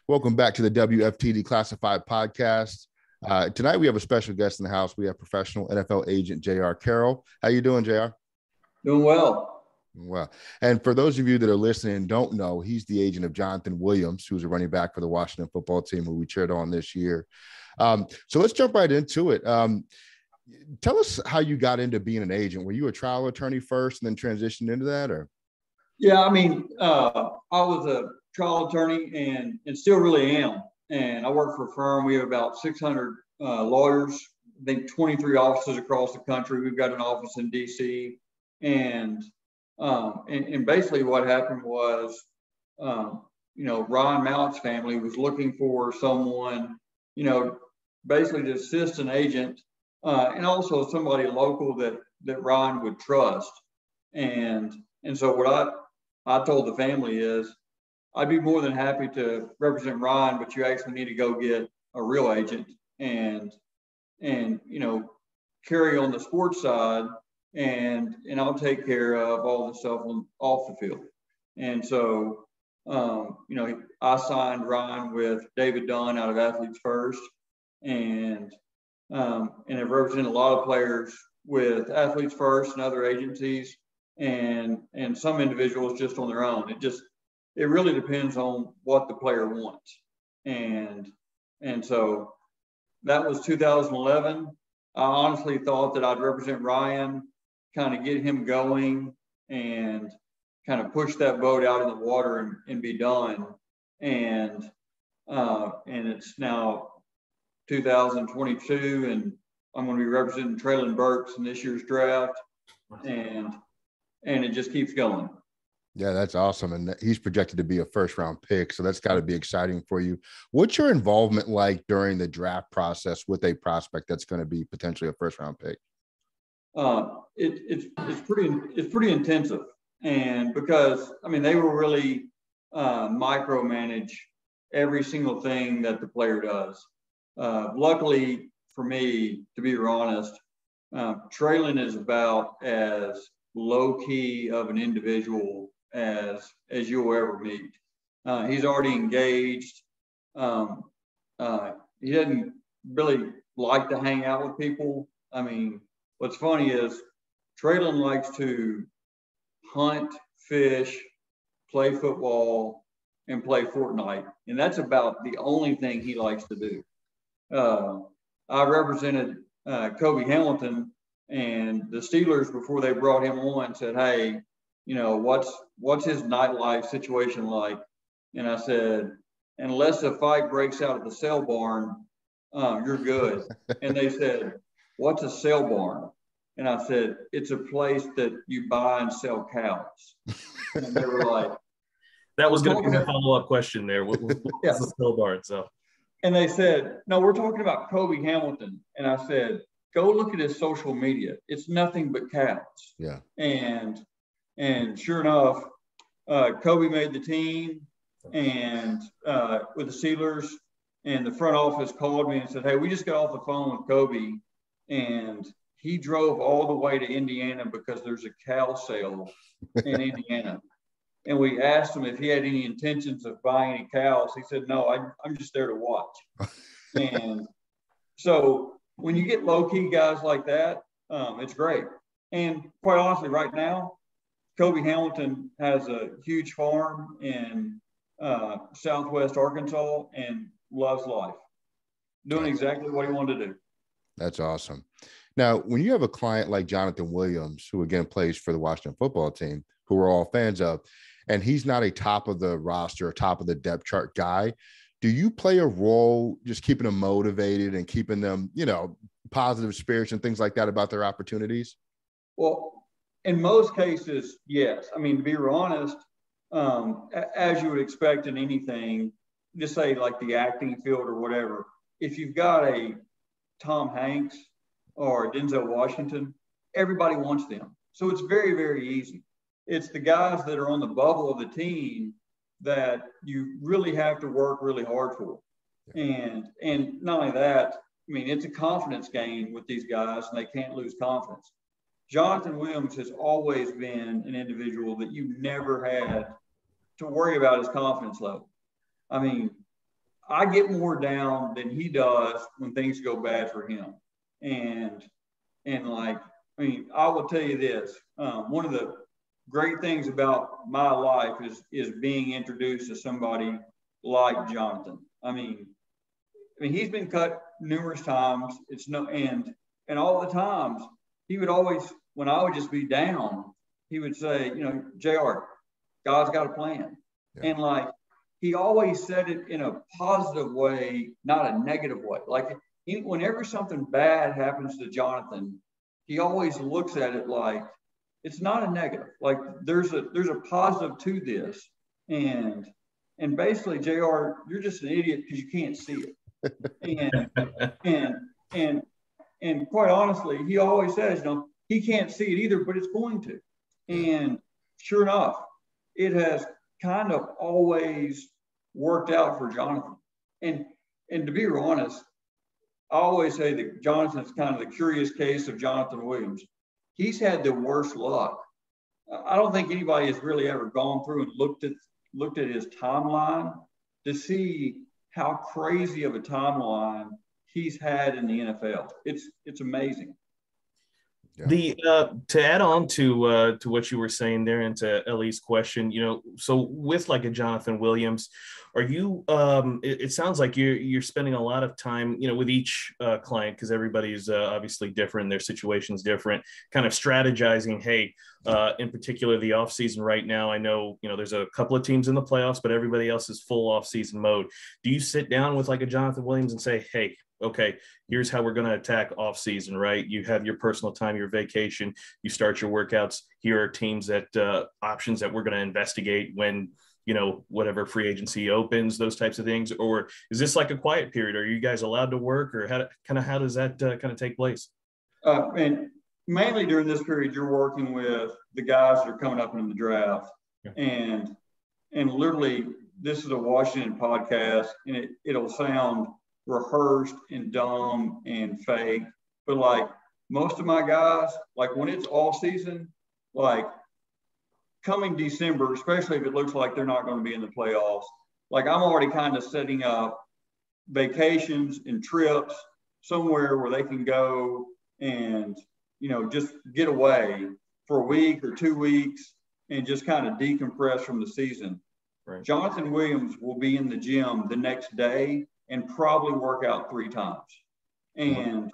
Welcome back to the WFT Declassified podcast. Tonight we have a special guest in the house. We have professional NFL agent J.R. Carroll. How you doing, J.R.? Doing well. Well, and for those of you that are listening and don't know, he's the agent of Jonathan Williams, who's a running back for the Washington football team, who we cheered on this year. So let's jump right into it. Tell us how you got into being an agent. Were you a trial attorney first and then transitioned into that, or? Yeah, I mean, I was a trial attorney and still really am. And I work for a firm. We have about 600 lawyers, I think 23 offices across the country. We've got an office in D.C. And basically what happened was, Ron Mallett's family was looking for someone, basically to assist an agent and also somebody local that Ron would trust. And so what I told the family is, I'd be more than happy to represent Ron, but you actually need to go get a real agent and carry on the sports side, and I'll take care of all the stuff off the field. And so, I signed Ron with David Dunn out of Athletes First, and have represented a lot of players with Athletes First and other agencies, and some individuals just on their own. It really depends on what the player wants. And so that was 2011. I honestly thought that I'd represent Ryan, kind of get him going and kind of push that boat out in the water and be done. And it's now 2022, and I'm going to be representing Traylon Burks in this year's draft. And it just keeps going. Yeah, that's awesome. And he's projected to be a first-round pick, so that's got to be exciting for you. What's your involvement like during the draft process with a prospect that's going to be potentially a first-round pick? It's pretty intensive, and because they will really micromanage every single thing that the player does. Luckily for me, to be honest, Traylon is about as low-key of an individual as you'll ever meet. He's already engaged. He doesn't really like to hang out with people. What's funny is Traylon likes to hunt, fish, play football, and play Fortnite. And that's about the only thing he likes to do. I represented Kobe Hamilton, and the Steelers, before they brought him on, said, "Hey, what's his nightlife situation like?" And I said, "Unless a fight breaks out at the sale barn, you're good." And they said, "What's a sale barn?" And I said, "It's a place that you buy and sell cows." And they were like, that was going to be the follow-up question there. What's the sale barn? So, and they said, "No, we're talking about Kobe Hamilton." And I said, "Go look at his social media. It's nothing but cows." Yeah. And sure enough, Kobe made the team and with the Steelers, and the front office called me and said, "Hey, we just got off the phone with Kobe, and he drove all the way to Indiana because there's a cow sale in Indiana." And we asked him if he had any intentions of buying any cows. He said, "No, I'm just there to watch." And so when you get low-key guys like that, it's great. And quite honestly, right now, Kobe Hamilton has a huge farm in Southwest Arkansas and loves life, doing exactly what he wanted to do. That's awesome. Now, when you have a client like Jonathan Williams, who again plays for the Washington football team, who we're all fans of, and he's not a top of the roster or top of the depth chart guy, do you play a role just keeping them motivated and keeping them, positive spirits and things like that about their opportunities? Well, in most cases, yes. To be honest, as you would expect in anything, just say like the acting field or whatever, if you've got a Tom Hanks or a Denzel Washington, everybody wants them. So it's very, very easy. It's the guys that are on the bubble of the team that you really have to work really hard for. And not only that, it's a confidence game with these guys, and they can't lose confidence. Jonathan Williams has always been an individual that you never had to worry about his confidence level. I get more down than he does when things go bad for him. And like, I mean, I will tell you this, one of the great things about my life is being introduced to somebody like Jonathan. I mean, he's been cut numerous times. And all the times he would always, when I would just be down, he would say, you know, JR, God's got a plan. Yeah. And like, he always said it in a positive way, not a negative way. Like whenever something bad happens to Jonathan, he always looks at it like it's not a negative. Like there's a positive to this. And basically, JR, you're just an idiot because you can't see it. And quite honestly, he always says, you know, he can't see it either, but it's going to. And sure enough, it has kind of always worked out for Jonathan. And to be honest, I always say that Jonathan's kind of the curious case of Jonathan Williams. He's had the worst luck. I don't think anybody has really ever gone through and looked at his timeline to see how crazy of a timeline he's had in the NFL. It's amazing. Yeah. To add on to what you were saying there and to Ellie's question, you know, so with like a Jonathan Williams, are you it sounds like you're spending a lot of time, you know, with each client, because everybody's obviously different, their situation's different, kind of strategizing, hey, in particular the offseason right now, I know, you know, there's a couple of teams in the playoffs, but everybody else is full offseason mode. Do you sit down with like a Jonathan Williams and say, hey, okay, here's how we're going to attack off season, right? You have your personal time, your vacation, you start your workouts. Here are teams that options that we're going to investigate when, you know, whatever free agency opens, those types of things. Or is this like a quiet period? Are you guys allowed to work, or how does that kind of take place? And mainly during this period, you're working with the guys that are coming up in the draft. Yeah. And literally, this is a Washington podcast, and it'll sound rehearsed and dumb and fake, but like most of my guys, like when it's all season, like coming December, especially if it looks like they're not going to be in the playoffs, like I'm already kind of setting up vacations and trips somewhere where they can go and, you know, just get away for a week or 2 weeks and just kind of decompress from the season. Right. Jonathan Williams will be in the gym the next day and probably work out 3 times. And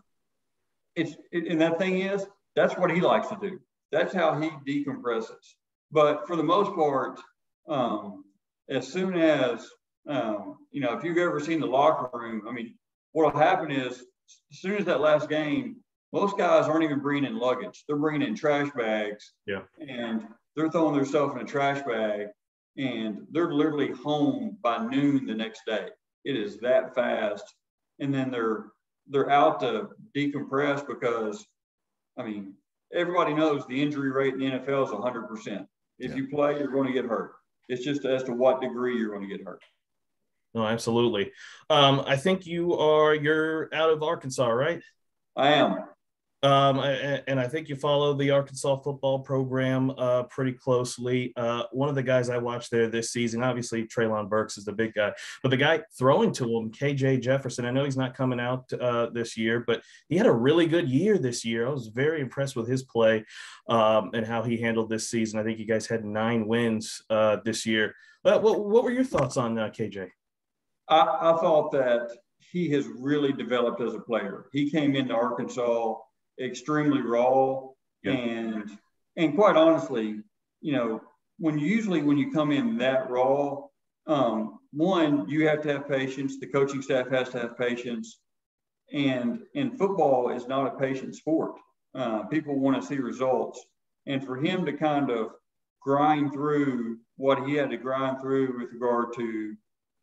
and that thing is, that's what he likes to do. That's how he decompresses. But for the most part, as soon as, you know, if you've ever seen the locker room, I mean, what will happen is as soon as that last game, most guys aren't even bringing in luggage. They're bringing in trash bags. Yeah. And they're throwing themselves in a trash bag, and they're literally home by noon the next day. It is that fast. And then they're out to decompress because, I mean, everybody knows the injury rate in the NFL is 100%. If you play, you're going to get hurt. It's just as to what degree you're going to get hurt. No, absolutely. I think you're out of Arkansas, right? I am. And I think you follow the Arkansas football program pretty closely. One of the guys I watched there this season, obviously Treylon Burks is the big guy, but the guy throwing to him, KJ Jefferson, I know he's not coming out this year, but he had a really good year this year. I was very impressed with his play and how he handled this season. I think you guys had 9 wins this year. What were your thoughts on KJ? I thought that he has really developed as a player. He came into Arkansas extremely raw. Yeah. And quite honestly, you know, when you come in that raw, one, you have to have patience. The coaching staff has to have patience, and football is not a patient sport. People want to see results, and for him to kind of grind through what he had to grind through with regard to,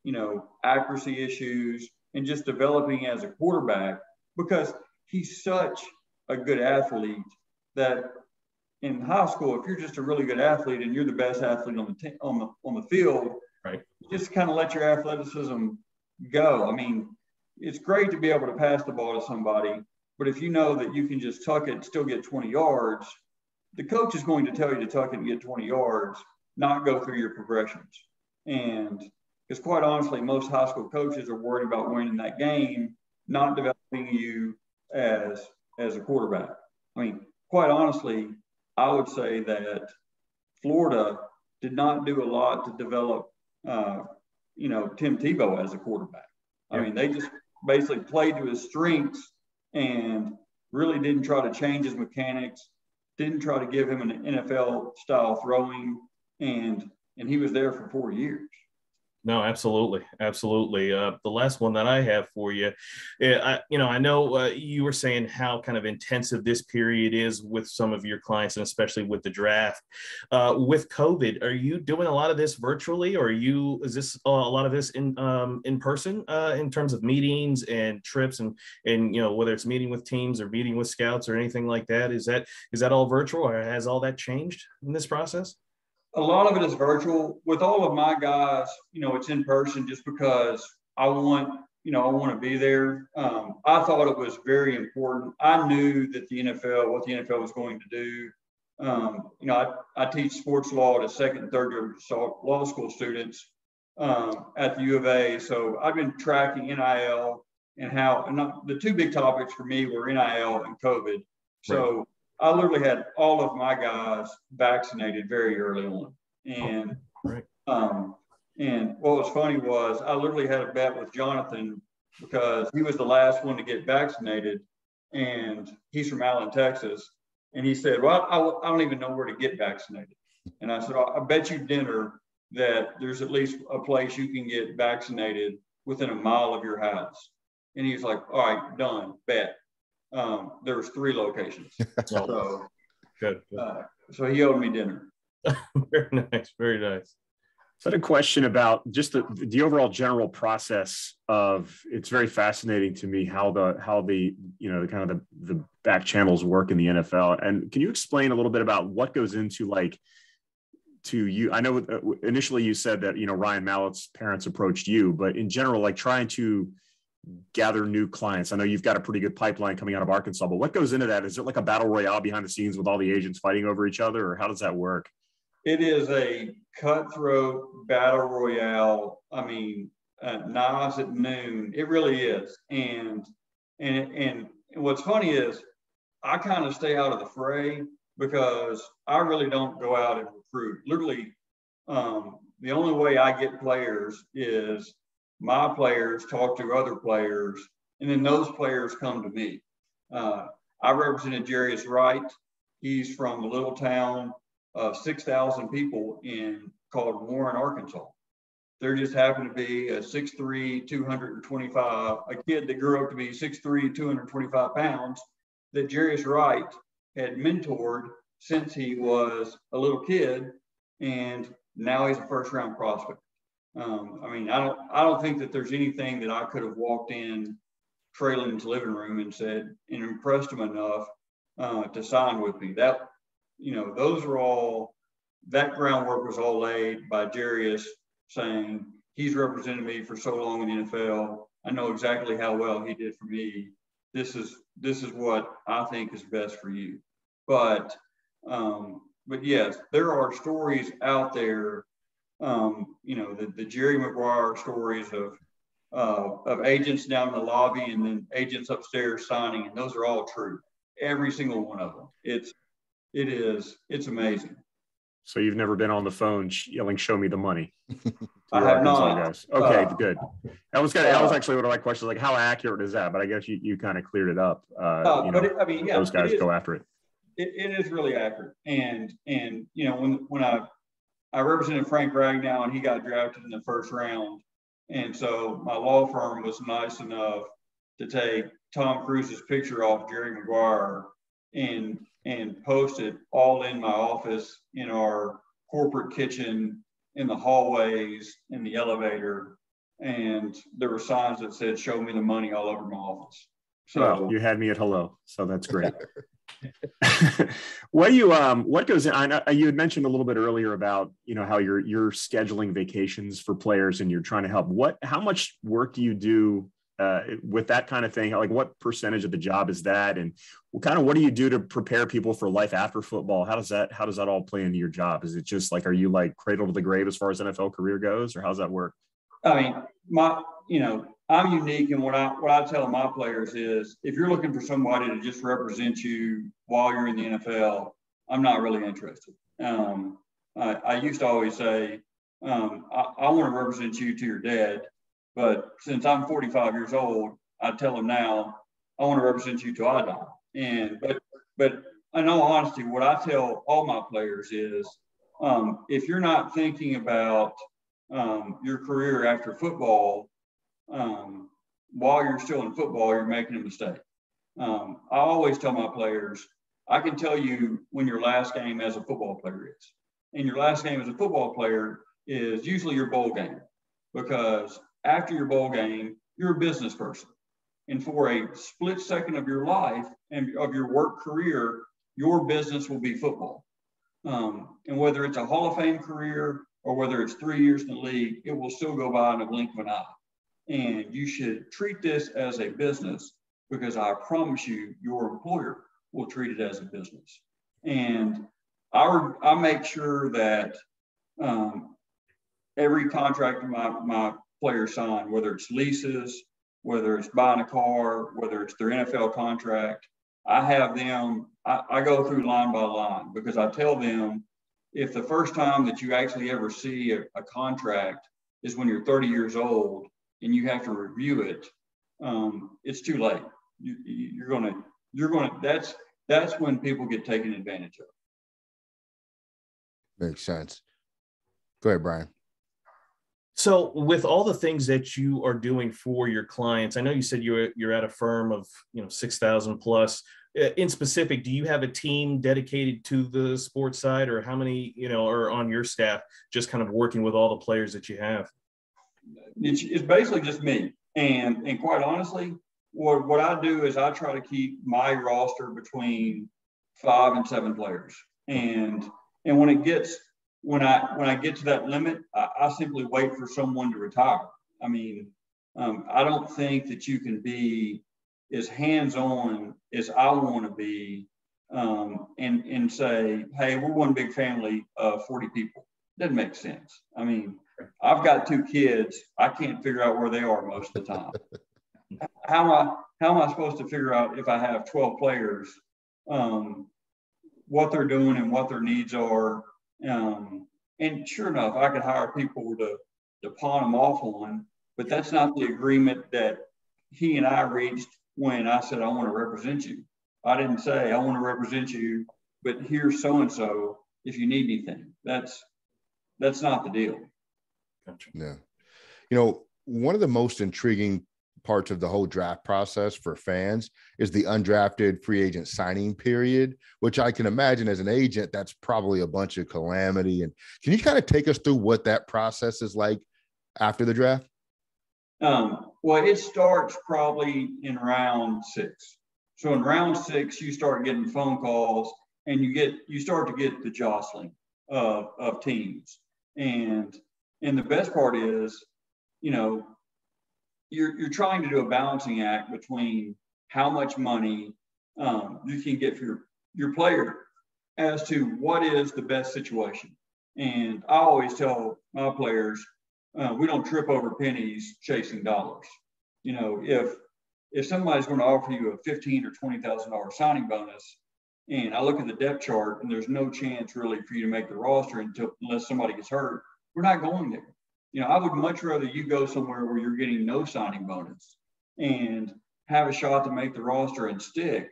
you know, accuracy issues and just developing as a quarterback, because he's such a good athlete that in high school, if you're just a really good athlete and you're the best athlete on the field, right, you just kind of let your athleticism go. I mean, it's great to be able to pass the ball to somebody, but if you know that you can just tuck it and still get 20 yards, the coach is going to tell you to tuck it and get 20 yards, not go through your progressions. And Because quite honestly, most high school coaches are worried about winning that game, not developing you as a quarterback. I mean, quite honestly, I would say that Florida did not do a lot to develop, Tim Tebow as a quarterback. I mean, they just basically played to his strengths and really didn't try to change his mechanics, didn't try to give him an NFL style throwing, and he was there for 4 years. No, absolutely. Absolutely. The last one that I have for you, I know you were saying how kind of intensive this period is with some of your clients, and especially with the draft. With COVID, are you doing a lot of this virtually, or is this a lot of this in person in terms of meetings and trips and whether it's meeting with teams or meeting with scouts or anything like that? Is that all virtual, or has all that changed in this process? A lot of it is virtual. With all of my guys, it's in person just because I want to be there. I thought it was very important. I knew that what the NFL was going to do. I teach sports law to second and third year law school students at the U of A. So I've been tracking NIL and the two big topics for me were NIL and COVID. So right. I literally had all of my guys vaccinated very early on. And and what was funny was I literally had a bet with Jonathan because he was the last one to get vaccinated, and he's from Allen, Texas. And he said, well, I don't even know where to get vaccinated. And I said, I bet you dinner that there's at least a place you can get vaccinated within a mile of your house. And he's like, all right, done, bet. There was 3 locations. So good. So he owed me dinner. Very nice. Very nice. So I had a question about just the overall general process of, it's very fascinating to me how the kind of the back channels work in the NFL. And can you explain a little bit about what goes into to you? I know initially you said that, Ryan Mallett's parents approached you, but in general, trying to gather new clients. I know you've got a pretty good pipeline coming out of Arkansas, but what goes into that? Is it like a battle royale behind the scenes with all the agents fighting over each other, or how does that work? It is a cutthroat battle royale. I mean, knives at noon. It really is. And what's funny is I kind of stay out of the fray because I really don't go out and recruit. Literally, the only way I get players is my players talk to other players, and then those players come to me. I represented Jarius Wright. He's from a little town of 6,000 people called Warren, Arkansas. There just happened to be a 6'3", 225, a kid that grew up to be 6'3", 225 pounds that Jarius Wright had mentored since he was a little kid, and now he's a first-round prospect. I mean, I don't think that there's anything that I could have walked in Traylon's living room and said and impressed him enough to sign with me. That, those are all, that groundwork was all laid by Jarius saying he's represented me for so long in the NFL. I know exactly how well he did for me. This is what I think is best for you. But yes, there are stories out there. The Jerry Maguire stories of agents down in the lobby and then agents upstairs signing, and those are all true. Every single one of them. It's amazing. So you've never been on the phone yelling, "Show me the money"? I have not. Guys. Okay, good. That was actually one of my questions. Like, how accurate is that? But I guess you kind of cleared it up. Those guys go after it. It is really accurate. And when I represented Frank Ragnow, and he got drafted in the first round. And so my law firm was nice enough to take Tom Cruise's picture off Jerry Maguire and post it all in my office, in our corporate kitchen, in the hallways, in the elevator. And there were signs that said, "Show me the money," all over my office. So you had me at hello. So that's great. What goes in? I know you had mentioned a little bit earlier about how you're scheduling vacations for players and you're trying to help. How much work do you do with that kind of thing? Like, what percentage of the job is that, and what do you do to prepare people for life after football? How does that all play into your job? Is it just are you cradle to the grave as far as NFL career goes, or how does that work? I mean, I'm unique, and what I tell my players is, if you're looking for somebody to just represent you while you're in the NFL, I'm not really interested. I used to always say, I want to represent you to your dad, but since I'm 45 years old, I tell them now, I want to represent you to I die. But in all honesty, what I tell all my players is, if you're not thinking about your career after football, while you're still in football, you're making a mistake. I always tell my players, I can tell you when your last game as a football player is. And your last game as a football player is usually your bowl game, because after your bowl game, you're a business person. And for a split second of your life and of your work career, your business will be football. And whether it's a Hall of Fame career or whether it's 3 years in the league, it will still go by in a blink of an eye. And you should treat this as a business, because I promise you, your employer will treat it as a business. And I make sure that every contract my players sign, whether it's leases, whether it's buying a car, whether it's their NFL contract, I have them, I go through line by line, because I tell them, if the first time that you actually ever see a contract is when you're 30 years old and you have to review it, it's too late. You're gonna. That's when people get taken advantage of. Makes sense. Go ahead, Brian. So with all the things that you are doing for your clients, I know you said you're at a firm of 6,000 plus. In specific, do you have a team dedicated to the sports side, or how many are on your staff, just kind of working with all the players that you have? It's basically just me, and quite honestly, what I do is I try to keep my roster between 5 and 7 players, and when I get to that limit, I simply wait for someone to retire. I mean, I don't think that you can be as hands-on as I want to be, and say, hey, we're one big family of 40 people. Doesn't make sense. I mean, I've got 2 kids. I can't figure out where they are most of the time. How am I supposed to figure out, if I have 12 players, what they're doing and what their needs are? And sure enough, I could hire people to pawn them off on, but that's not the agreement that he and I reached when I said, I want to represent you. I didn't say, I want to represent you, but here's so-and-so if you need anything. That's not the deal. Gotcha. Yeah. One of the most intriguing parts of the whole draft process for fans is the undrafted free agent signing period, which I can imagine as an agent, that's probably a bunch of calamity. And can you kind of take us through what that process is like after the draft? Well, it starts probably in round 6. So in round 6, you start getting phone calls, and you start to get the jostling of teams. And the best part is, you're trying to do a balancing act between how much money you can get for your player as to what is the best situation. And I always tell my players, we don't trip over pennies chasing dollars. If somebody's going to offer you a $15,000 or $20,000 signing bonus, and I look at the depth chart and there's no chance really for you to make the roster unless somebody gets hurt, we're not going there. I would much rather you go somewhere where you're getting no signing bonus and have a shot to make the roster and stick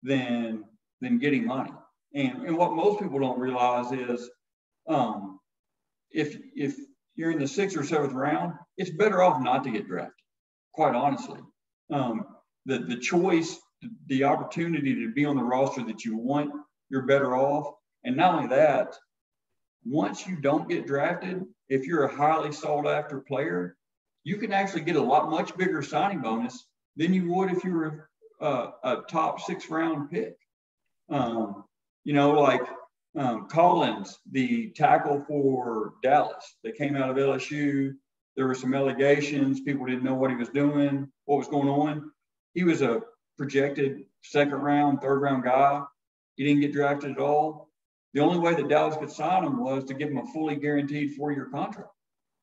than getting money. And what most people don't realize is, if you're in the 6th or 7th round, it's better off not to get drafted, quite honestly. The choice, the opportunity to be on the roster that you want, you're better off. And not only that, once you don't get drafted, if you're a highly sought after player, you can actually get a much bigger signing bonus than you would if you were a top 6th round pick. Collins, the tackle for Dallas, that came out of LSU. There were some allegations. People didn't know what he was doing, what was going on. He was a projected 2nd round, 3rd round guy. He didn't get drafted at all. The only way that Dallas could sign him was to give him a fully guaranteed 4-year contract.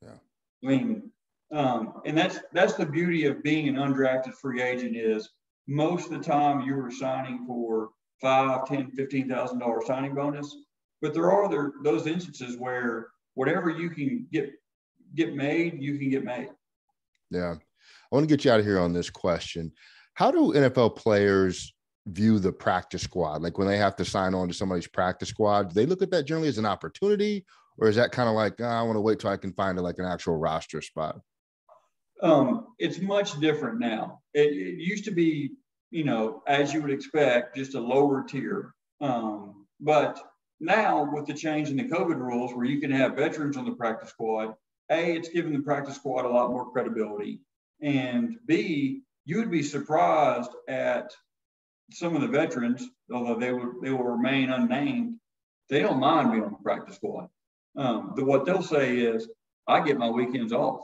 Yeah. I mean, And that's the beauty of being an undrafted free agent is most of the time you were signing for $5,000, $10,000, $15,000 signing bonus. But there are those instances where whatever you can get made, you can get made. Yeah. I want to get you out of here on this question. How do NFL players view the practice squad? Like when they have to sign on to somebody's practice squad, do they look at that generally as an opportunity, or is that kind of like, I want to wait till I can find like an actual roster spot? It's much different now. It used to be, as you would expect, just a lower tier. But now with the change in the COVID rules where you can have veterans on the practice squad, A, it's giving the practice squad a lot more credibility. And B, you would be surprised at some of the veterans, although they will remain unnamed, they don't mind being on the practice squad. What they'll say is, I get my weekends off.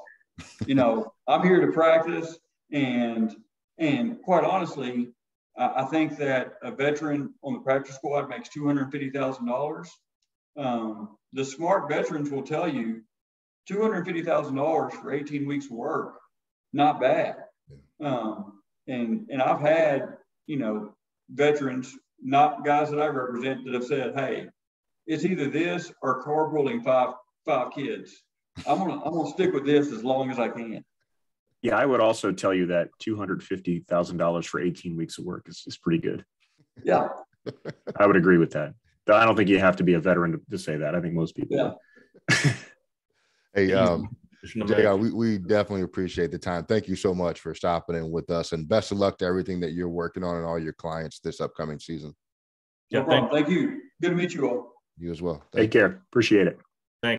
I'm here to practice, and quite honestly, I think that a veteran on the practice squad makes $250,000. The smart veterans will tell you $250,000 for 18 weeks of work, not bad. And I've had, veterans, not guys that I represent, that have said, hey, it's either this or carpooling five kids. I'm gonna stick with this as long as I can. Yeah, I would also tell you that $250,000 for 18 weeks of work is pretty good. Yeah, I would agree with that. I don't think you have to be a veteran to say that. I think most people. Yeah. Hey, JR, we definitely appreciate the time. Thank you so much for stopping in with us, and best of luck to everything that you're working on and all your clients this upcoming season. No problem. Thank you. Good to meet you all. You as well. Take care. Appreciate it.